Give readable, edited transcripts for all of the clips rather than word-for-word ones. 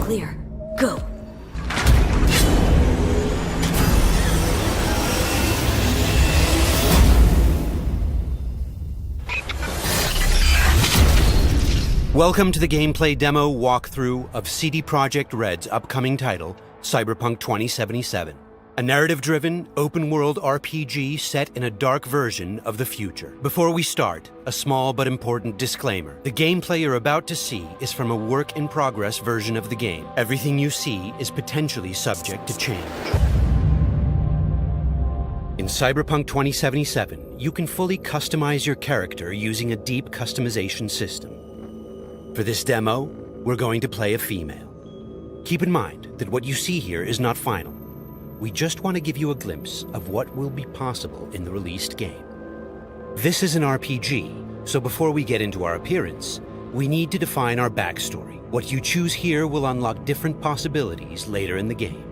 clear. Go. Welcome to the gameplay demo walkthrough of CD Projekt Red's upcoming title, Cyberpunk 2077. A narrative-driven, open-world RPG set in a dark version of the future. Before we start, a small but important disclaimer. The gameplay you're about to see is from a work-in-progress version of the game. Everything you see is potentially subject to change. In Cyberpunk 2077, you can fully customize your character using a deep customization system. For this demo, we're going to play a female. Keep in mind that what you see here is not final. We just want to give you a glimpse of what will be possible in the released game. This is an RPG, so before we get into our appearance, we need to define our backstory. What you choose here will unlock different possibilities later in the game.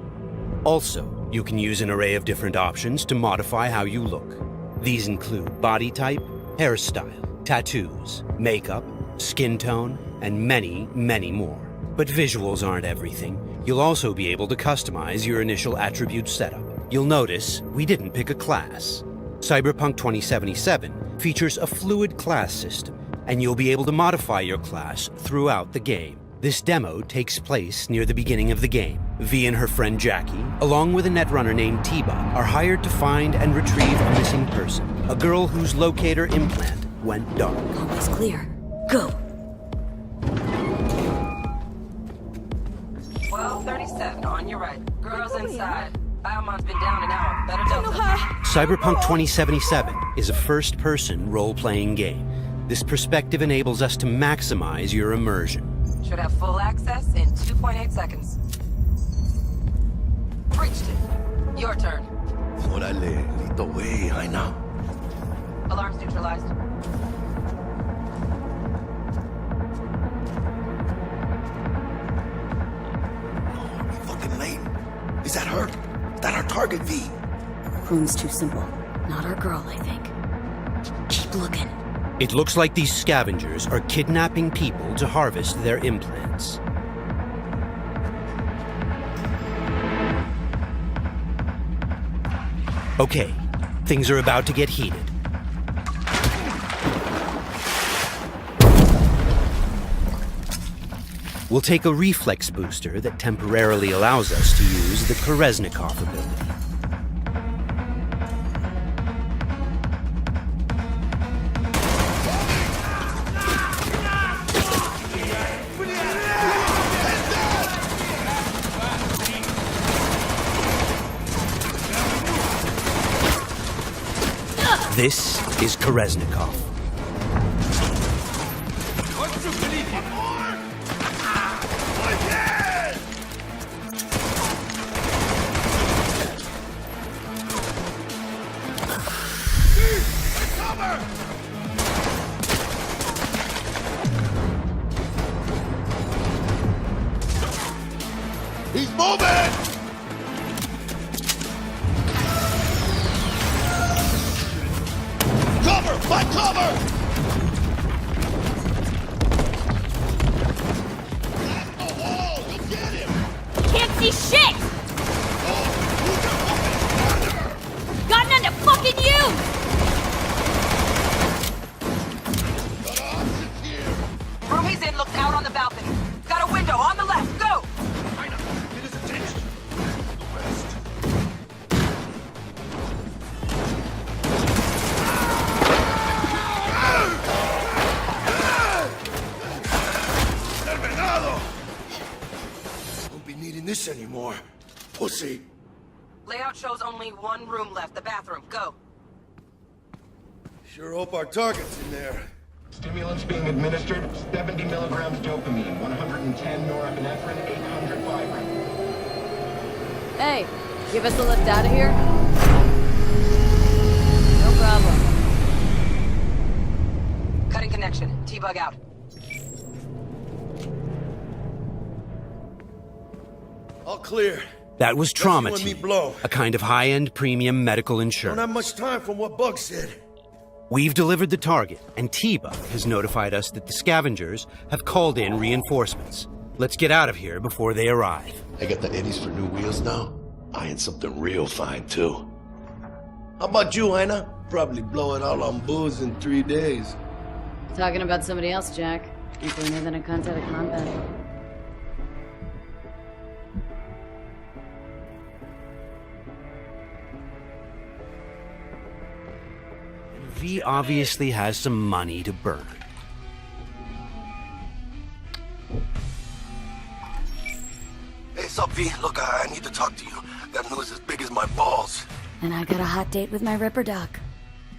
Also, you can use an array of different options to modify how you look. These include body type, hairstyle, tattoos, makeup, skin tone, and many, many more. But visuals aren't everything. You'll also be able to customize your initial attribute setup. You'll notice we didn't pick a class. Cyberpunk 2077 features a fluid class system, and you'll be able to modify your class throughout the game. This demo takes place near the beginning of the game. V and her friend Jackie, along with a netrunner named Tiba, are hired to find and retrieve a missing person, a girl whose locator implant went dark. Always clear. Go. 12:37 on your right. Girls inside. Biomon's been down an hour. Better don't. Cyberpunk 2077 is a first-person role-playing game. This perspective enables us to maximize your immersion. Should have full access in 2.8 seconds. Reached it. Your turn. Órale, listo, güey, I know. Alarms neutralized. Late. Is that her? That our target, V? Room's too simple. Not our girl, I think. Keep looking. It looks like these scavengers are kidnapping people to harvest their implants. Okay, things are about to get heated. We'll take a reflex booster that temporarily allows us to use the Koreznikov ability. This is Koreznikov. He's moving! Cover! My cover! That's the wall! You'll get him! Can't see shit! Got none to fucking use! Got options here! Room he's in looked out on the balcony. Got a window on the left. Go! Get his attention. The west. Terminado! Won't be needing this anymore. Pussy. Layout shows only one room left. The bathroom. Go. Sure hope our target's in there. Stimulants being administered, 70 milligrams dopamine, 110 norepinephrine, 800 Vibrant. Hey, give us a lift out of here? No problem. Cutting connection. T-bug out. All clear. That was Trauma Let's see Team, when we blow. a kind of high-end premium medical Don't insurance. have much time from what Bug said. We've delivered the target, and Tiba has notified us that the scavengers have called in reinforcements. Let's get out of here before they arrive. I got the eddies for new wheels now. Eyeing something real fine, too. How about you, Ina? Probably blow it all on booze in 3 days. Talking about somebody else, Jack. You're cleaner than a cunt out of combat. V obviously has some money to burn. Hey, sup, V? Look, I need to talk to you. Got news as big as my balls. And I got a hot date with my Ripper Doc.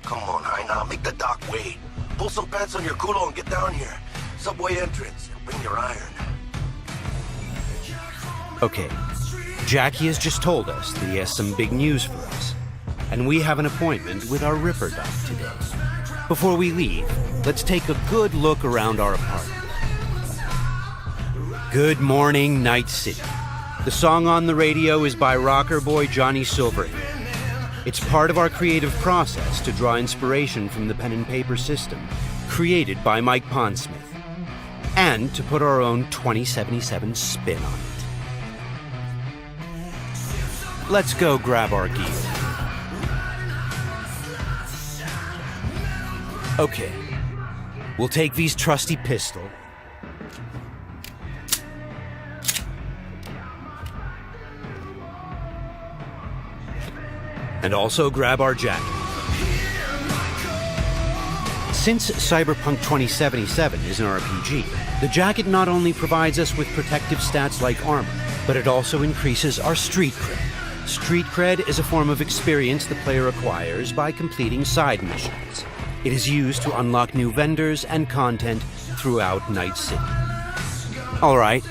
Come on, Ina, make the doc wait. Pull some pants on your culo and get down here. Subway entrance, and bring your iron. Okay, Jackie has just told us that he has some big news for us. And we have an appointment with our Ripper Doc today. Before we leave, let's take a good look around our apartment. Good morning, Night City. The song on the radio is by rocker boy Johnny Silverhand. It's part of our creative process to draw inspiration from the pen and paper system created by Mike Pondsmith, and to put our own 2077 spin on it. Let's go grab our gear. Okay, we'll take V's trusty pistol, and also grab our jacket. Since Cyberpunk 2077 is an RPG, the jacket not only provides us with protective stats like armor, but it also increases our street cred. Street cred is a form of experience the player acquires by completing side missions. It is used to unlock new vendors and content throughout Night City. Alright,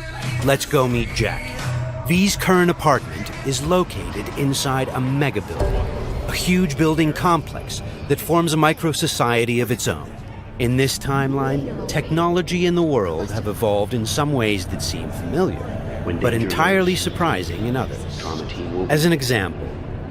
let's go meet Jack. V's current apartment is located inside a mega building, a huge building complex that forms a micro-society of its own. In this timeline, technology and the world have evolved in some ways that seem familiar, but entirely surprising in others. As an example,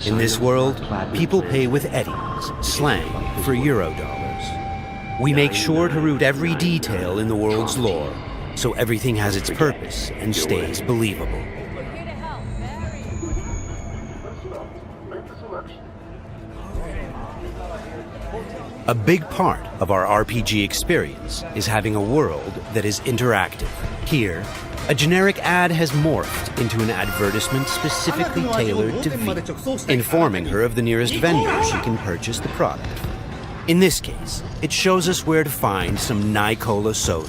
in this world, people pay with eddies, slang for Eurodollars. We make sure to root every detail in the world's lore, so everything has its purpose and stays believable. A big part of our RPG experience is having a world that is interactive. Here, a generic ad has morphed into an advertisement specifically tailored to V, informing her of the nearest vendor she can purchase the product. In this case, it shows us where to find some Nicola soda.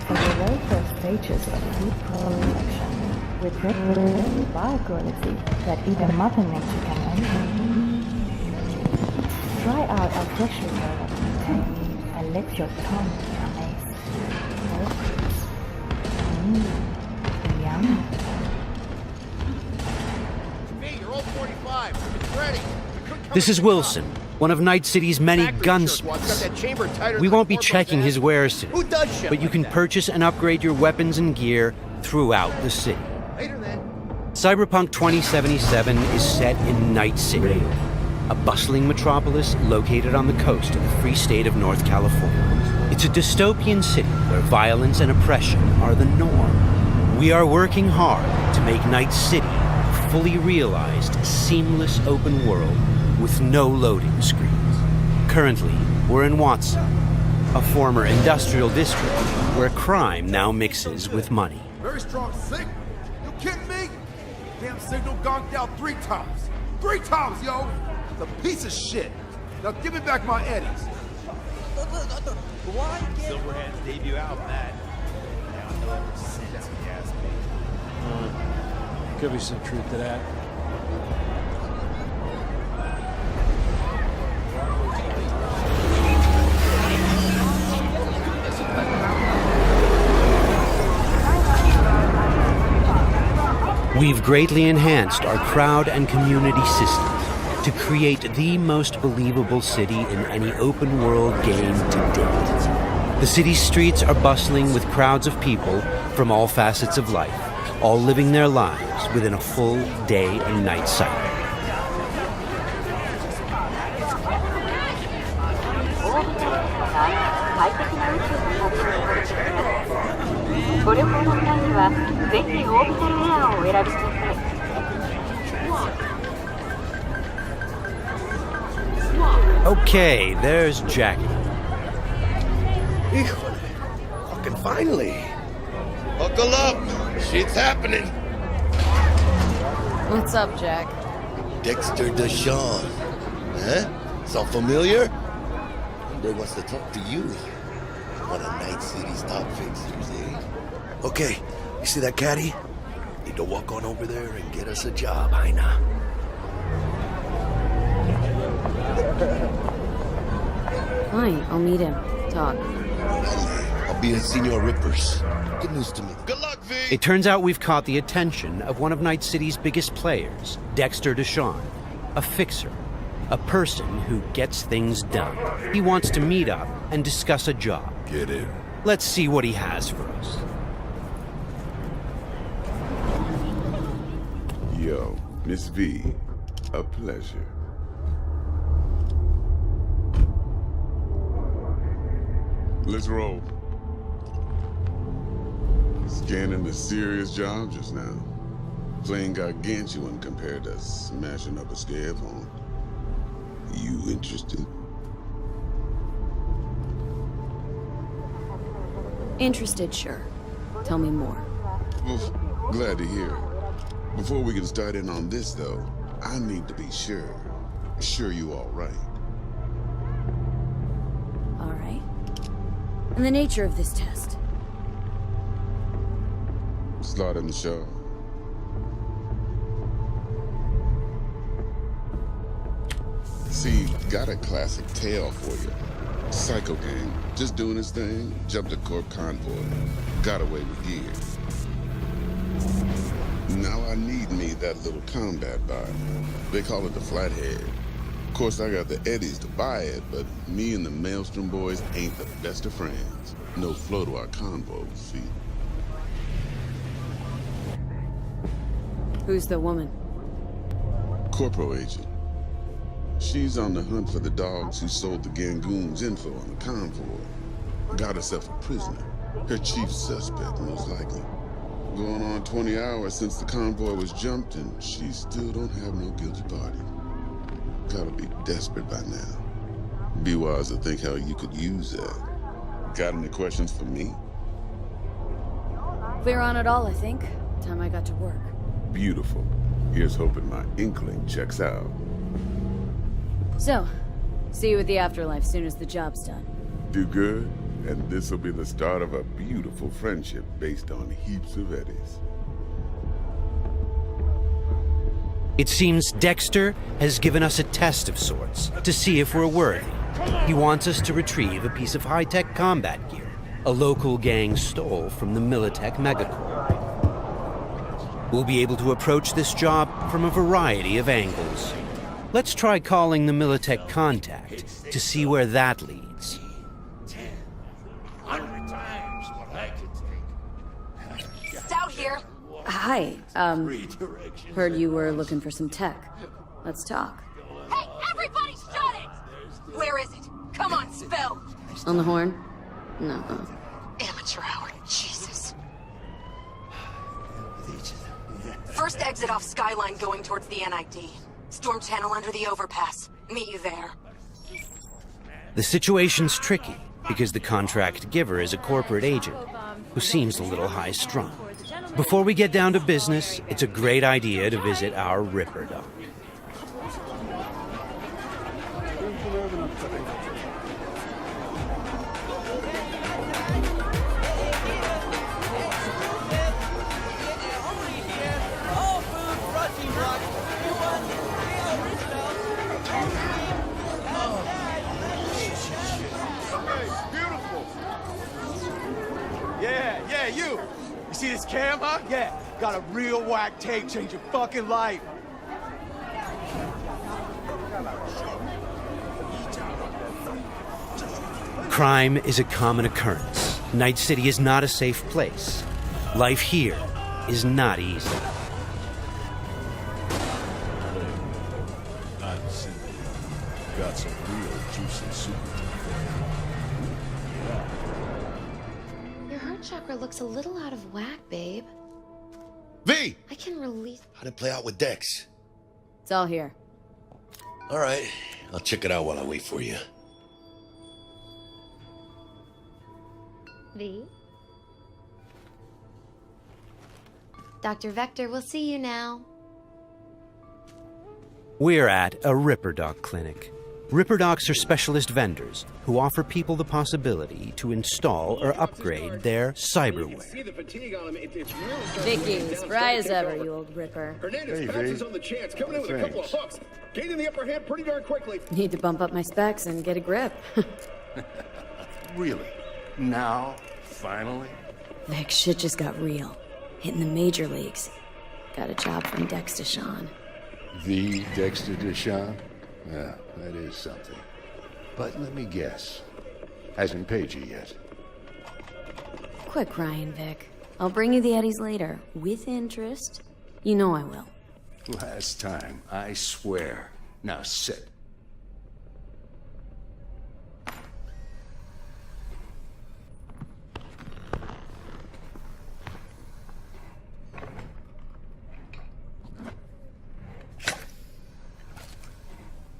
For the very first stages of food production, with bioquality that even Mother Nature can envy. Try out our freshly developed content and let your tongue be amazed. Yum. Hey, you're all 45. It's ready. This is Wilson, one of Night City's many gunsmiths. We won't be checking his wares today, but you can purchase and upgrade your weapons and gear throughout the city. Later then. Cyberpunk 2077 is set in Night City, a bustling metropolis located on the coast of the free state of North California. It's a dystopian city where violence and oppression are the norm. We are working hard to make Night City a fully realized, seamless open world with no loading screens. Currently, we're in Watson, a former industrial district where crime now mixes with money. Very strong signal. You kidding me? Damn signal gonked out 3 times. 3 times, yo! It's a piece of shit. Now give me back my eddies. Why? Silverhand's debut album, that. Could be some truth to that. We've greatly enhanced our crowd and community systems to create the most believable city in any open world game to date. The city's streets are bustling with crowds of people from all facets of life, all living their lives within a full day and night cycle. ご旅行の際にはぜひオービタルエアをお選びください。 Okay, there's Jackie. Híjole. Fucking finally. Buckle up. Shit's happening. What's up, Jack? Dexter Deshawn. Huh? Sound familiar? They wants to talk to you. One of Night City's top fixers, eh? Okay, you see that caddy? Need to walk on over there and get us a job, Aina. Fine, I'll meet him. Talk. I'll be at Senor Ripper's. Good news to me. Good luck, V! It turns out we've caught the attention of one of Night City's biggest players, Dexter Deshawn, a fixer, a person who gets things done. He wants to meet up and discuss a job. Get in. Let's see what he has for us. Yo, Miss V, a pleasure. Let's roll. Scanning a serious job just now. Playing gargantuan compared to smashing up a scare phone. You interested? Interested, sure. Tell me more. Well, glad to hear it. Before we can start in on this, though, I need to be sure. Sure you all right. All right. And the nature of this test? Slot in the show. See, got a classic tale for you. Psycho gang, just doing his thing, jumped a corp convoy, got away with gear. Now I need me that little combat bot. They call it the Flathead. Of course, I got the Eddies to buy it, but me and the Maelstrom boys ain't the best of friends. No flow to our convo, see? Who's the woman? Corporal agent. She's on the hunt for the dogs who sold the Gangoons info on the convoy. Got herself a prisoner. Her chief suspect, most likely. Going on 20 hours since the convoy was jumped, and she still don't have no guilty party. Gotta be desperate by now. Be wise to think how you could use that. Got any questions for me? Clear on it all, I think. Time I got to work. Beautiful. Here's hoping my inkling checks out. So, see you at the afterlife soon as the job's done. Do good, and this'll be the start of a beautiful friendship based on heaps of eddies. It seems Dexter has given us a test of sorts to see if we're worthy. He wants us to retrieve a piece of high-tech combat gear a local gang stole from the Militech megacorp. We'll be able to approach this job from a variety of angles. Let's try calling the Militech contact to see where that leads. 100 times what I could take. Stout here. Hi, heard you were looking for some tech. Let's talk. Hey, everybody shut it! Where is it? Come on, spill! On the horn? No. Amateur hour, Jesus. First exit off Skyline going towards the NID. Storm channel under the overpass. Meet you there. The situation's tricky because the contract giver is a corporate agent who seems a little high-strung. Before we get down to business, it's a great idea to visit our Ripper dog. Yeah, you! You see this cam, huh? Yeah, got a real whack tape, change your fucking life. Crime is a common occurrence. Night City is not a safe place. Life here is not easy. I'm simple. Got some real juicy soup. Yeah. heart chakra looks a little out of whack, babe. V! I can release... How'd it play out with Dex? It's all here. All right, I'll check it out while I wait for you. V? Dr. Vector, we'll see you now. We're at a Ripper Doc clinic. Ripper Docs are specialist vendors who offer people the possibility to install or upgrade their cyberware. Vicky, spry as ever, you old Ripper. Hernandez pounces on the chance, coming in with a couple of hooks. Gaining the upper hand pretty darn quickly. Need to bump up my specs and get a grip. Really? Now? Finally? Vic, shit just got real. Hitting the major leagues. Got a job from Dexter Sean. The Dexter Deshawn? Yeah, that is something. But let me guess. Hasn't paid you yet. Quit crying, Vic. I'll bring you the Eddies later, with interest. You know I will. Last time, I swear. Now sit.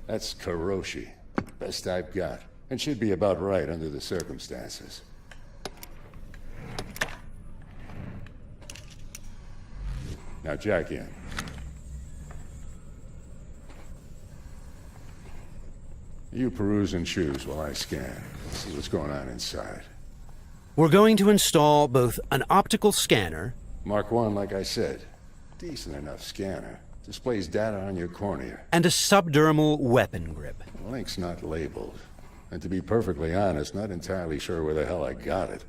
That's Karoshi. Best I've got. And should be about right under the circumstances. Now jack in. You peruse and choose while I scan. See what's going on inside. We're going to install both an optical scanner... Mark 1, like I said. Decent enough scanner. Displays data on your cornea. And a subdermal weapon grip. The link's not labeled. And to be perfectly honest, not entirely sure where the hell I got it.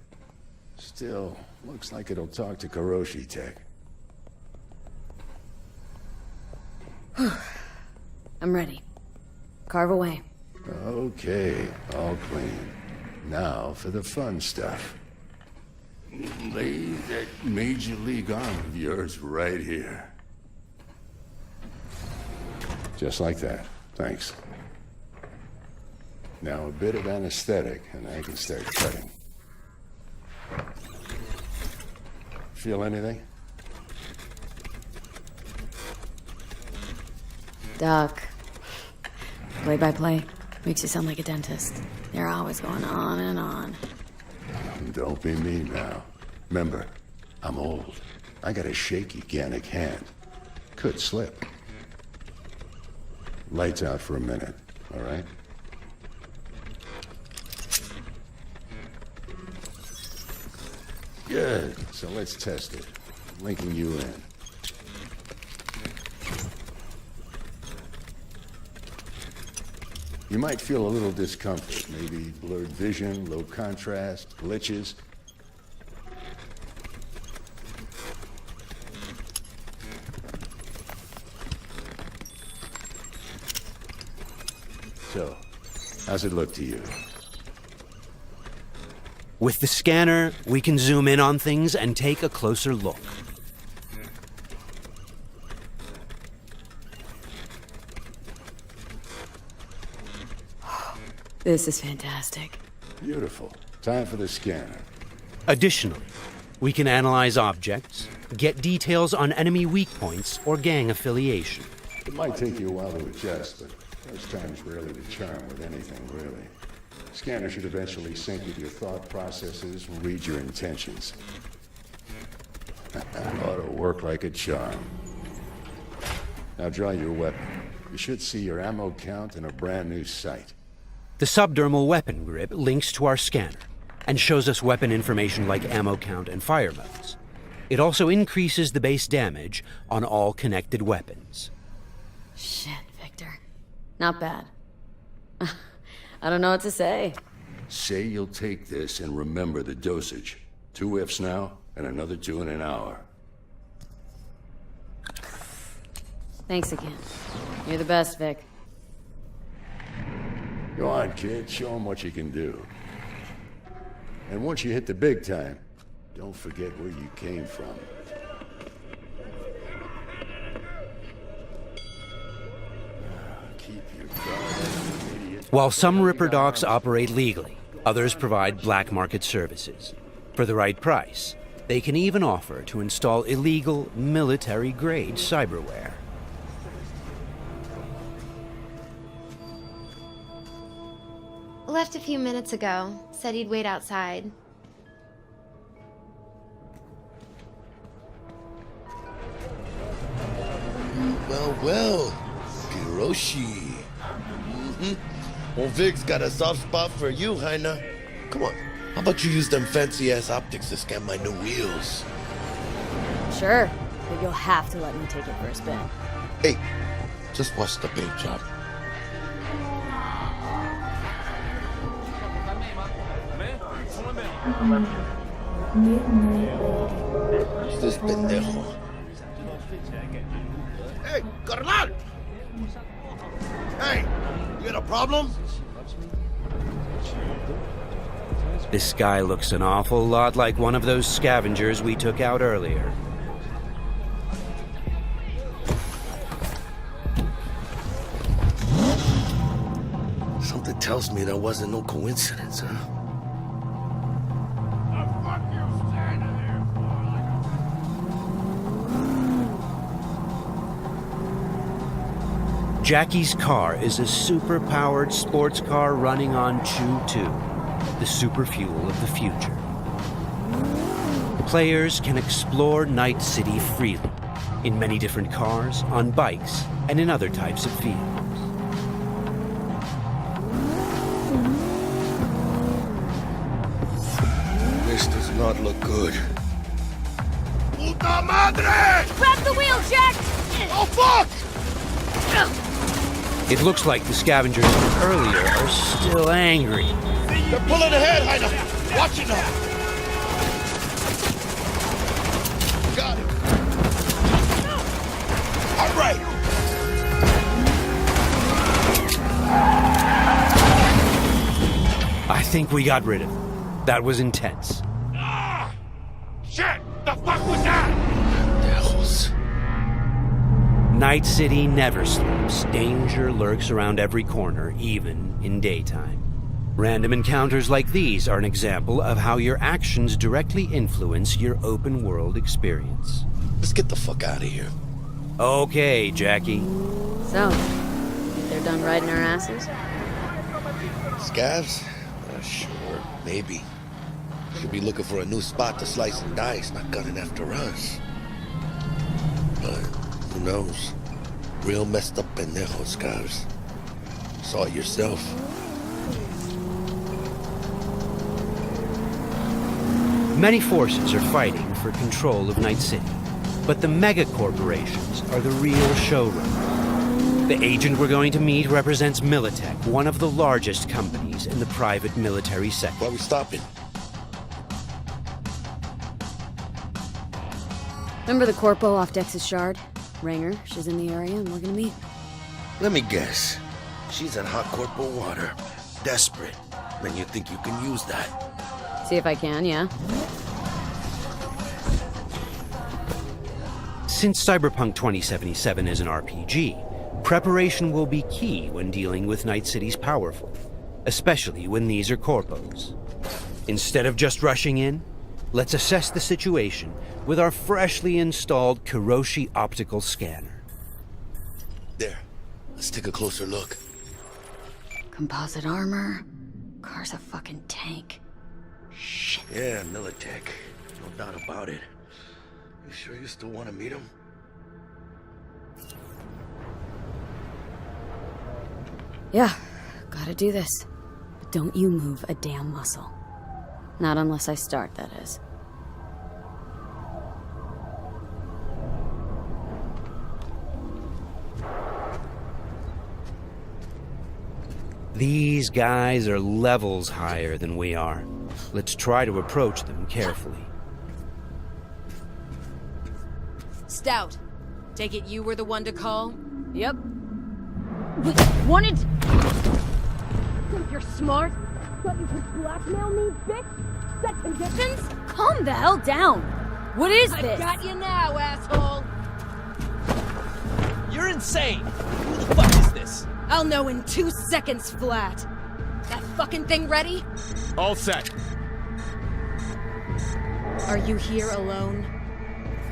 Still, looks like it'll talk to Karoshi Tech. I'm ready. Carve away. Okay, all clean. Now for the fun stuff. Lay that Major League arm of yours right here. Just like that. Thanks. Now a bit of anesthetic, and I can start cutting. Feel anything? Doc. Play by play. Makes you sound like a dentist. They're always going on and on. Don't be mean now. Remember, I'm old. I got a shaky Gannic hand. Could slip. Lights out for a minute, all right? Good. So let's test it. Linking you in. You might feel a little discomfort, maybe blurred vision, low contrast, glitches. So, how's it look to you? With the scanner, we can zoom in on things and take a closer look. This is fantastic. Beautiful. Time for the scanner. Additionally, we can analyze objects, get details on enemy weak points or gang affiliation. It might take you a while to adjust, but first time's rarely the charm with anything, really. Scanner should eventually sync with your thought processes and read your intentions. Ought to work like a charm. Now draw your weapon. You should see your ammo count in a brand new sight. The subdermal weapon grip links to our scanner and shows us weapon information like ammo count and fire modes. It also increases the base damage on all connected weapons. Shit, Victor. Not bad. I don't know what to say. Say you'll take this and remember the dosage. 2 ifs now, and another 2 in an hour. Thanks again. You're the best, Vic. Go on, kid. Show them what you can do. And once you hit the big time, don't forget where you came from. Keep your guard, idiot. While some Ripper Docs operate legally, others provide black market services. For the right price, they can even offer to install illegal, military-grade cyberware. Left a few minutes ago. Said he'd wait outside. Well, Hiroshi. Well, Vig's got a soft spot for you, Heina. Come on, how about you use them fancy-ass optics to scan my new wheels? Sure, but you'll have to let me take it for a spin. Hey, just watch the paint job. Who's this pendejo? Hey, carnal! Hey, you got a problem? This guy looks an awful lot like one of those scavengers we took out earlier. Something tells me that wasn't no coincidence, huh? Jackie's car is a super-powered sports car running on Chew-2, the super fuel of the future. Players can explore Night City freely, in many different cars, on bikes, and in other types of vehicles. This does not look good. Puta madre! Grab the wheel, Jack! Oh, fuck! It looks like the scavengers from earlier are still angry. They're pulling ahead, Heina! Watch it now! Got it! All right! I think we got rid of it. That was intense. Ah! Shit! The fuck was that? Devils. Night City never sleeps. Danger lurks around every corner, even in daytime. Random encounters like these are an example of how your actions directly influence your open-world experience. Let's get the fuck out of here. Okay, Jackie. So, think they're done riding our asses? Scavs? Sure, maybe. Should be looking for a new spot to slice and dice, not gunning after us. But who knows? Real messed up pendejo scavs. Saw it yourself. Many forces are fighting for control of Night City, but the mega corporations are the real showrunner. The agent we're going to meet represents Militech, one of the largest companies in the private military sector. Why are we stopping? Remember the corpo off Dex's Shard? Ranger, she's in the area and we're gonna meet. Let me guess. She's in hot corporal water. Desperate. Then you think you can use that? See if I can, yeah. Since Cyberpunk 2077 is an RPG, preparation will be key when dealing with Night City's powerful, especially when these are corpos. Instead of just rushing in, let's assess the situation with our freshly installed Kiroshi optical scanner. There. Let's take a closer look. Composite armor. Car's a fucking tank. Shit. Yeah, Militech. No doubt about it. You sure you still want to meet him? Yeah, gotta do this. But don't you move a damn muscle. Not unless I start, that is. These guys are levels higher than we are. Let's try to approach them carefully. Stout, take it you were the one to call? Yep. Wanted... Think you're smart? Thought you could blackmail me, bitch? Set conditions? Calm the hell down! What is this? I got you now, asshole! You're insane! Who the fuck is this? I'll know in 2 seconds flat. That fucking thing ready? All set. Are you here alone?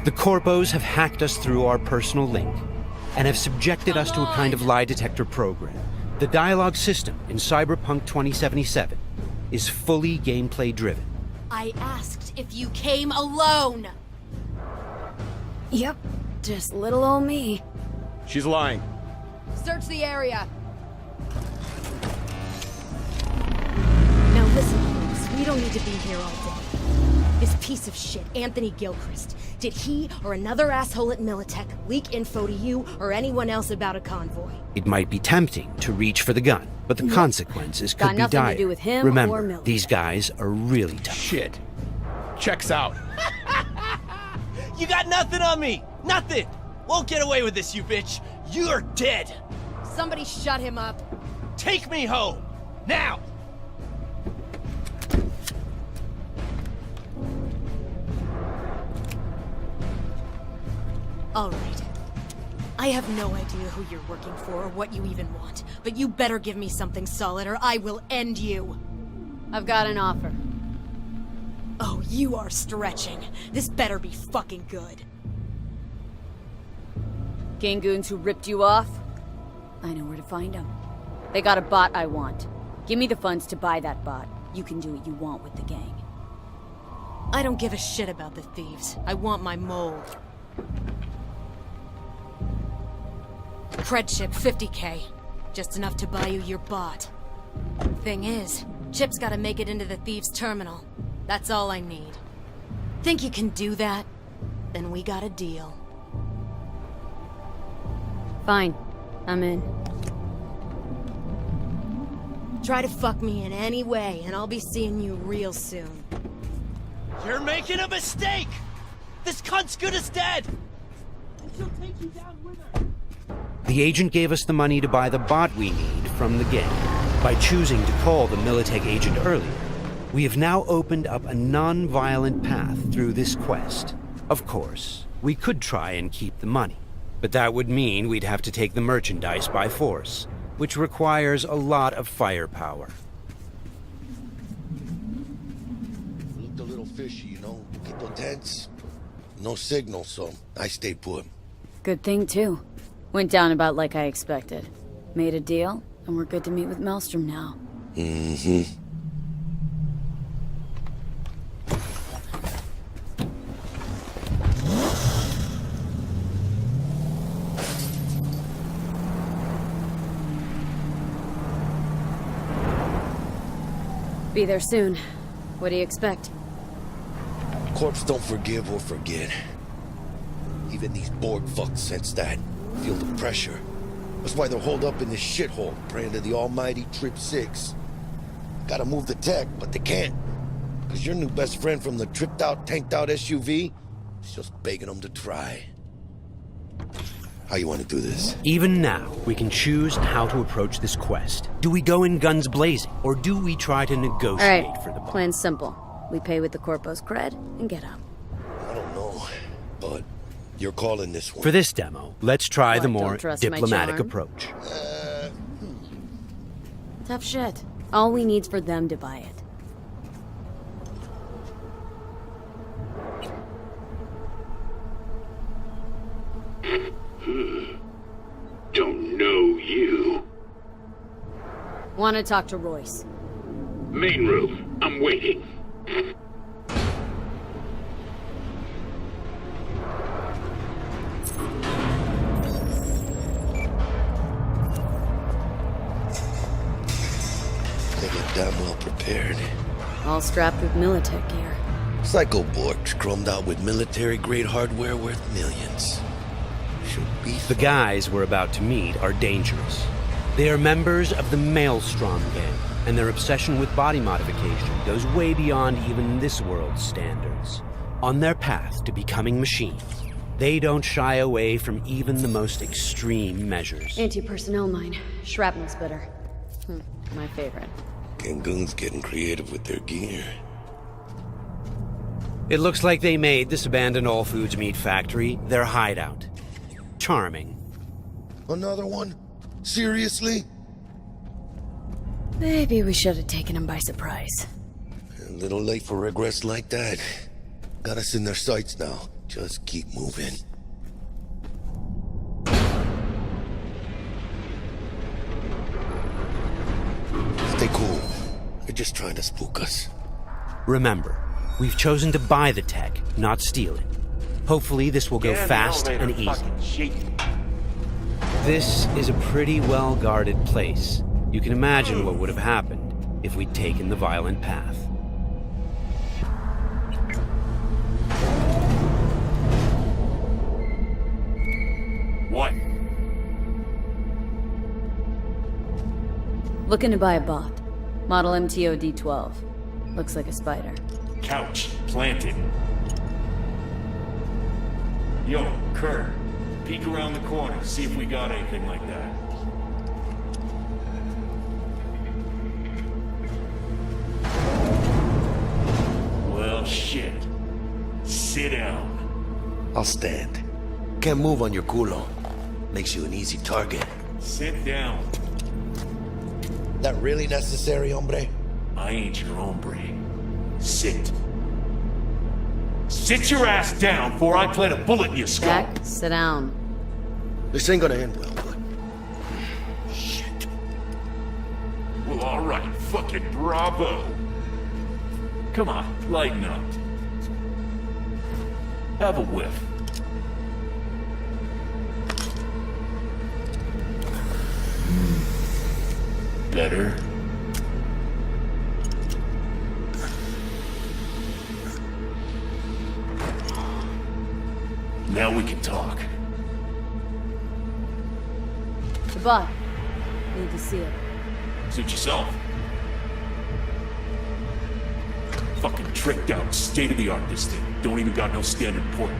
The Corpos have hacked us through our personal link and have subjected us to a kind of lie detector program. The dialogue system in Cyberpunk 2077 is fully gameplay driven. I asked if you came alone! Yep, just little old me. She's lying. Search the area. Now listen, folks, we don't need to be here all day. This piece of shit, Anthony Gilchrist, did he or another asshole at Militech leak info to you or anyone else about a convoy? It might be tempting to reach for the gun, but the consequences could Got be nothing dire. to do with him or Remember, Militech. these guys are really tough. Shit. Checks out. You got nothing on me! Nothing! Won't get away with this, you bitch! You're dead! Somebody shut him up. Take me home! Now! All right. I have no idea who you're working for or what you even want, but you better give me something solid or I will end you. I've got an offer. Oh, you are stretching. This better be fucking good. Gangoons who ripped you off? I know where to find them. They got a bot I want. Give me the funds to buy that bot. You can do what you want with the gang. I don't give a shit about the thieves. I want my mold. Cred chip, 50K. Just enough to buy you your bot. Thing is, Chip's gotta make it into the thieves' terminal. That's all I need. Think you can do that? Then we got a deal. Fine. I'm in. Try to fuck me in any way, and I'll be seeing you real soon. You're making a mistake! This cunt's good as dead! And she'll take you down with her. The agent gave us the money to buy the bot we need from the gang. By choosing to call the Militech agent earlier, we have now opened up a non-violent path through this quest. Of course, we could try and keep the money, but that would mean we'd have to take the merchandise by force, which requires a lot of firepower. Looked a little fishy, you know? People tense. No signal, so I stayed put. Good thing, too. Went down about like I expected. Made a deal, and we're good to meet with Maelstrom now. Mm-hmm. Be there soon. What do you expect? Corps don't forgive or forget. Even these Borg fucks sense that. Feel the pressure. That's why they're holed up in this shithole, praying to the almighty Trip 6. Gotta move the tech, but they can't. Cause your new best friend from the tripped out, tanked out SUV is just begging them to try. How you want to do this? Even now, we can choose how to approach this quest. Do we go in guns blazing, or do we try to negotiate for the bot? Plan's simple. We pay with the Corpo's cred and get out. I don't know, but you're calling this one. For this demo, let's try the What, more don't trust my diplomatic charm? approach. Tough shit. All we need's for them to buy it. Don't know you. Want to talk to Royce. Main room. I'm waiting. They get damn well prepared. All strapped with Militech gear. Psycho Borgs chromed out with military-grade hardware worth millions. Should be The guys we're about to meet are dangerous. They are members of the Maelstrom gang, and their obsession with body modification goes way beyond even this world's standards. On their path to becoming machines, they don't shy away from even the most extreme measures. Anti-personnel mine. Shrapnel spitter. My favorite. Gangoon's getting creative with their gear. It looks like they made this abandoned all foods meat factory their hideout. Charming. Another one? Seriously? Maybe we should have taken him by surprise. A little late for regrets like that. Got us in their sights now. Just keep moving. Stay cool. They're just trying to spook us. Remember, we've chosen to buy the tech, not steal it. Hopefully this will go fast and easy. This is a pretty well-guarded place. You can imagine what would have happened if we'd taken the violent path. What? Looking to buy a bot. Model MTO D12. Looks like a spider. Couch planted. Yo, Kurt, peek around the corner, see if we got anything like that. Well, shit. Sit down. I'll stand. Can't move on your culo. Makes you an easy target. Sit down. That really necessary, hombre? I ain't your hombre. Sit. Sit your ass down before I plant a bullet in your skull. Jack, sit down. This ain't gonna end well, but... Shit. Well, alright. Fucking bravo. Come on, lighten up. Have a whiff. Better. Now we can talk. The bot. Need to see it. Suit yourself. Fucking tricked out, state-of-the-art this thing. Don't even got no standard port.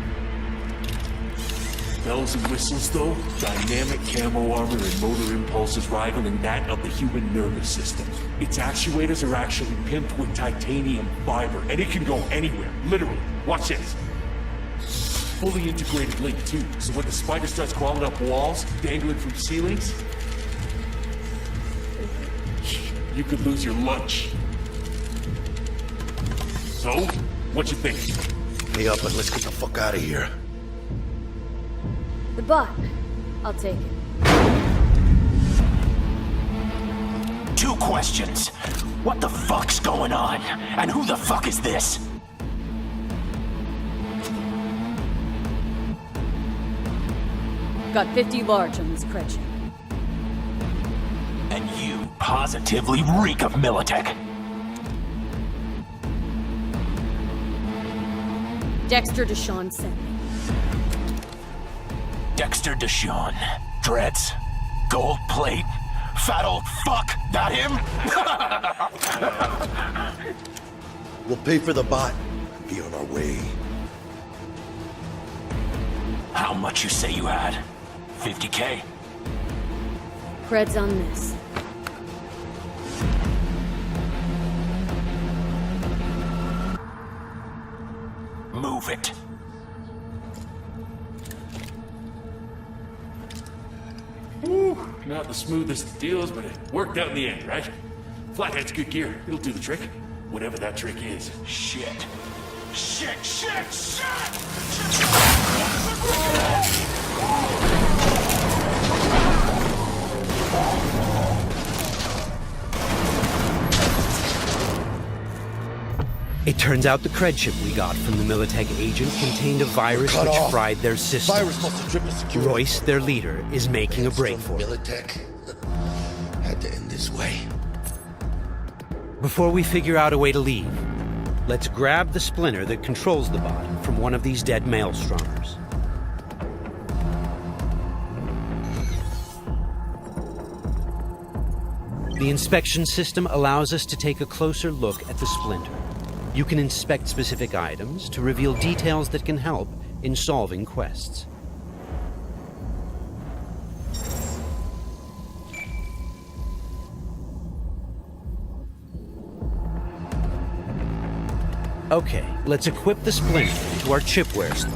Bells and whistles though, dynamic camo armor and motor impulses rivaling that of the human nervous system. Its actuators are actually pimped with titanium fiber, and it can go anywhere, literally. Watch this. Fully integrated link too, so when the spider starts crawling up walls, dangling from ceilings, you could lose your lunch. So, what you think? Pay up and let's get the fuck out of here. The bot. I'll take it. 2 questions. What the fuck's going on? And who the fuck is this? Got 50 large on this credit. And you positively reek of Militech. Dexter Deshawn sent me. Dexter Deshawn. Dreads. Gold plate. Fat old fuck. That him? We'll pay for the bot and be on our way. How much you say you had? 50K? Creds on this. Move it. Woo, not the smoothest of deals, but it worked out in the end, right? Flathead's good gear. It'll do the trick. Whatever that trick is. Shit. Shit, shit, shit! It turns out the cred chip we got from the Militech agent contained a virus which fried their system. Virus must have tripped the security. Royce, their leader, is making a break for it. Militech had to end this way. Before we figure out a way to leave, let's grab the splinter that controls the bot from one of these dead maelstromers. The inspection system allows us to take a closer look at the splinter. You can inspect specific items to reveal details that can help in solving quests. Okay, let's equip the splinter into our chipware slot.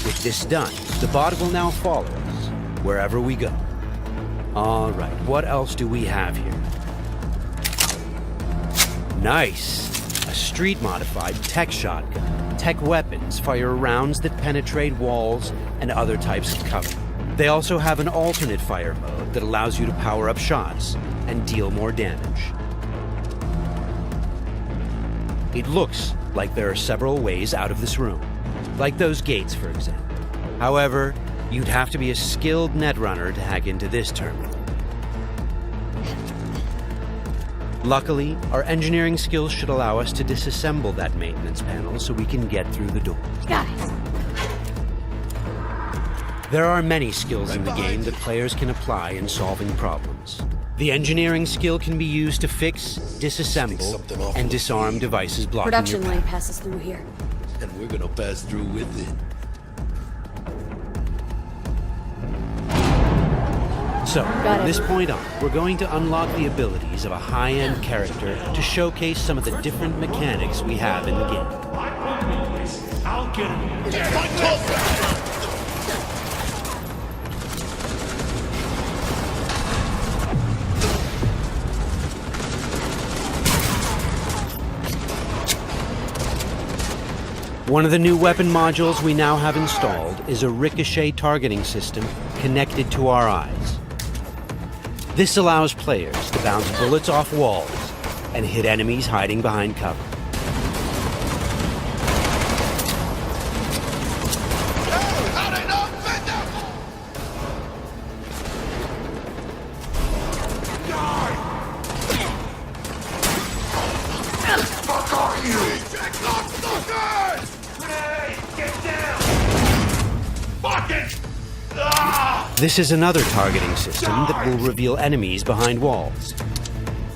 With this done, the bot will now follow us wherever we go. All right, what else do we have here? Nice! A street-modified tech shotgun, high-tech weapons fire rounds that penetrate walls and other types of cover. They also have an alternate fire mode that allows you to power up shots and deal more damage. It looks like there are several ways out of this room, like those gates, for example. However, you'd have to be a skilled netrunner to hack into this terminal. Luckily, our engineering skills should allow us to disassemble that maintenance panel so we can get through the door. Got it. There are many skills in the game that players can apply in solving problems. The engineering skill can be used to fix, disassemble, and disarm devices blocking Production your lane path. passes through here. And we're gonna pass through with it. So, from this point on, we're going to unlock the abilities of a high-end character to showcase some of the different mechanics we have in the game. I'll get him. One of the new weapon modules we now have installed is a ricochet targeting system connected to our eyes. This allows players to bounce bullets off walls and hit enemies hiding behind cover. This is another targeting system that will reveal enemies behind walls.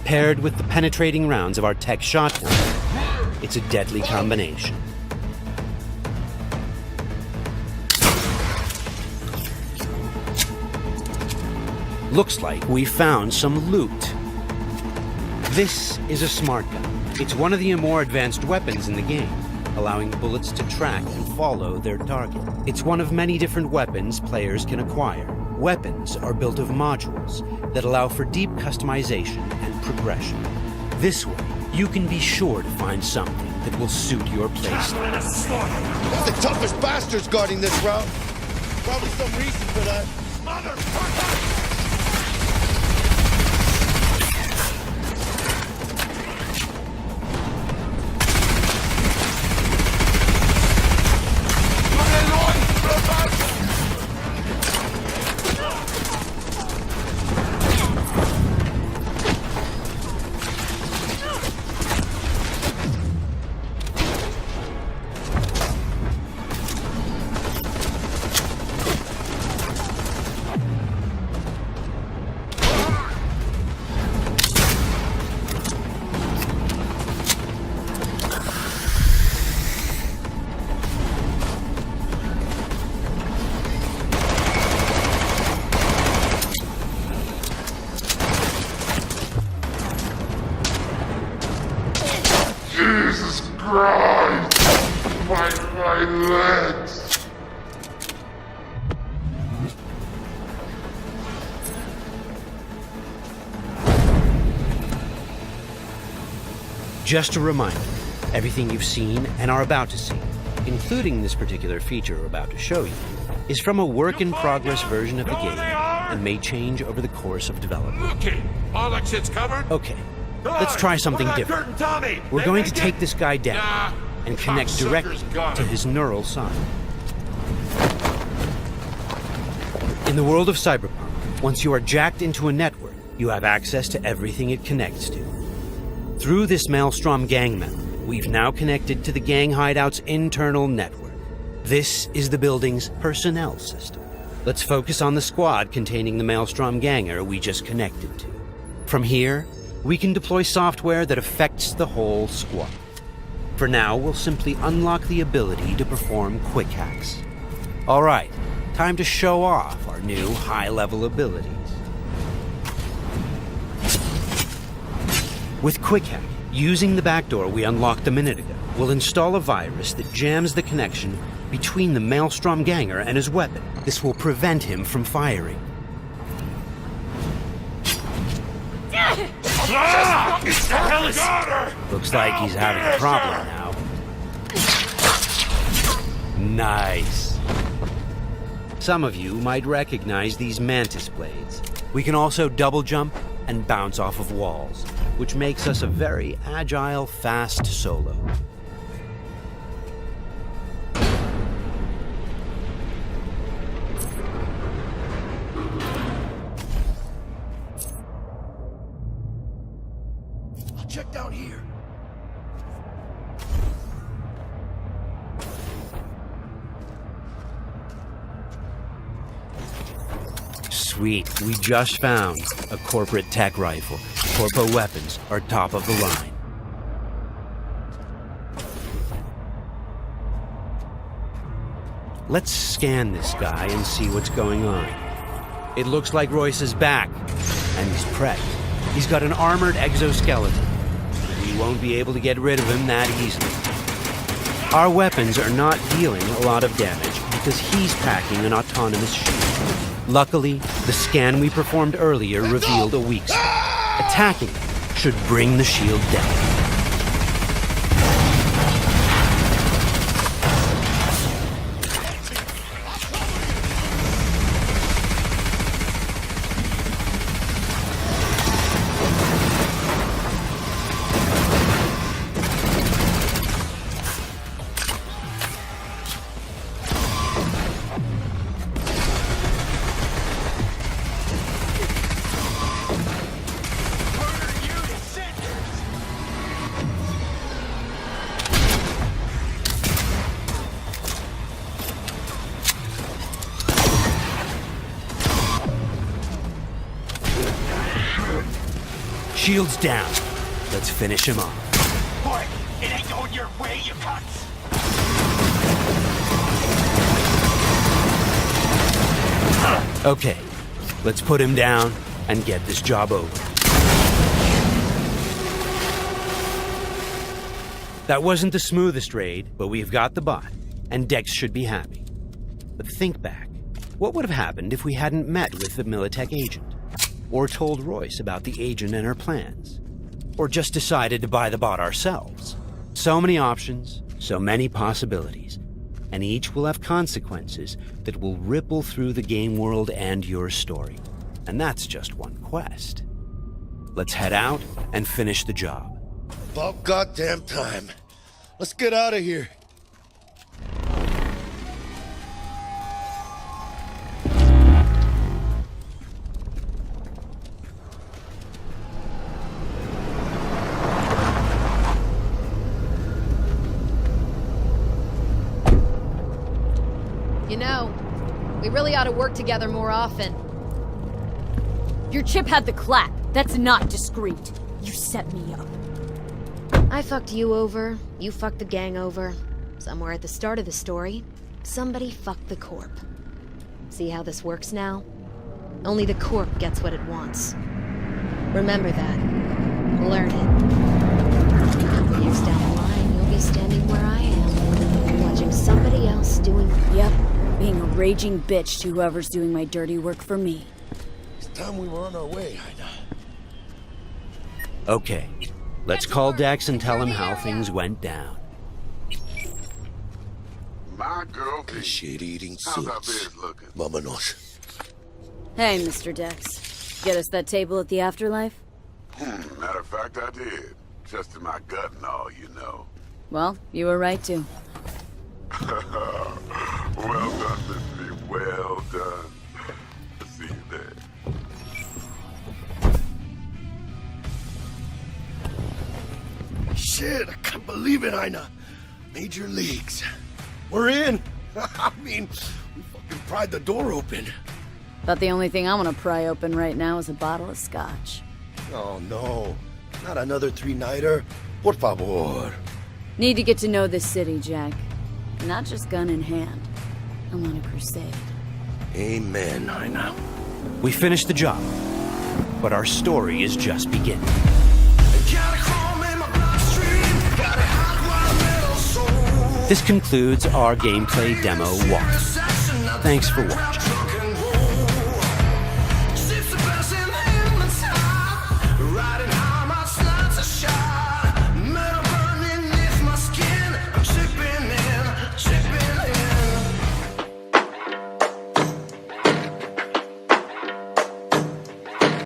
Paired with the penetrating rounds of our tech shotgun, it's a deadly combination. Looks like we found some loot. This is a smart gun. It's one of the more advanced weapons in the game, allowing bullets to track and follow their target. It's one of many different weapons players can acquire. Weapons are built of modules that allow for deep customization and progression. This way, you can be sure to find something that will suit your playstyle. That's the toughest bastards guarding this round. Probably some reason for that. Motherfucker! Jesus Christ! My legs! Just a reminder, everything you've seen and are about to see, including this particular feature we're about to show you, is from a work-in-progress version of the game and may change over the course of development. Okay, all exits covered? Okay, let's try something different. We're going to take this guy down and connect directly to his neural side. In the world of Cyberpunk, once you are jacked into a network, you have access to everything it connects to. Through this Maelstrom gang member, we've now connected to the gang hideout's internal network. This is the building's personnel system. Let's focus on the squad containing the Maelstrom ganger we just connected to. From here, we can deploy software that affects the whole squad. For now, we'll simply unlock the ability to perform quick hacks. All right, time to show off our new high-level abilities. With Quick Hack, using the backdoor we unlocked a minute ago, we'll install a virus that jams the connection between the Maelstrom ganger and his weapon. This will prevent him from firing. Looks like he's having a problem now. Nice. Some of you might recognize these mantis blades. We can also double jump and bounce off of walls, which makes us a very agile, fast solo. I'll check down here. Sweet, we just found a corporate tech rifle. Corpo weapons are top of the line. Let's scan this guy and see what's going on. It looks like Royce is back, and he's prepped. He's got an armored exoskeleton. We won't be able to get rid of him that easily. Our weapons are not dealing a lot of damage because he's packing an autonomous shield. Luckily, the scan we performed earlier revealed a weak spot. Attacking should bring the shield down. Shield's down. Let's finish him off. Boy, it ain't going your way, you cunts! Okay, let's put him down and get this job over. That wasn't the smoothest raid, but we've got the bot, and Dex should be happy. But think back. What would have happened if we hadn't met with the Militech agent? Or told Royce about the agent and her plans? Or just decided to buy the bot ourselves? So many options, so many possibilities, and each will have consequences that will ripple through the game world and your story. And that's just one quest. Let's head out and finish the job. About goddamn time. Let's get out of here. You know, we really ought to work together more often. Your chip had the clap. That's not discreet. You set me up. I fucked you over, you fucked the gang over. Somewhere at the start of the story, somebody fucked the Corp. See how this works now? Only the Corp gets what it wants. Remember that. Learn it. Years down the line, you'll be standing where I am, watching somebody else doing... Yep, being a raging bitch to whoever's doing my dirty work for me. It's time we were on our way, Ida. Okay, let's call Dex and tell him how things went down. My girl, shit-eating how's our suits. biz looking? Vámonos. Hey, Mr. Dex. Get us that table at the afterlife? Matter of fact, I did. Just in my gut and all, you know. Well, you were right to. Well done, Miss B. Well done. See you there. Shit, I can't believe it, Ina. Major leagues. We're in. I mean, we fucking pried the door open. But the only thing I want to pry open right now is a bottle of scotch. Oh, no. Not another three-nighter. Por favor. Need to get to know this city, Jack. Not just gun in hand. I'm on a crusade. Amen, Ina. We finished the job, but our story is just beginning. This concludes our gameplay demo walk. Thanks for watching.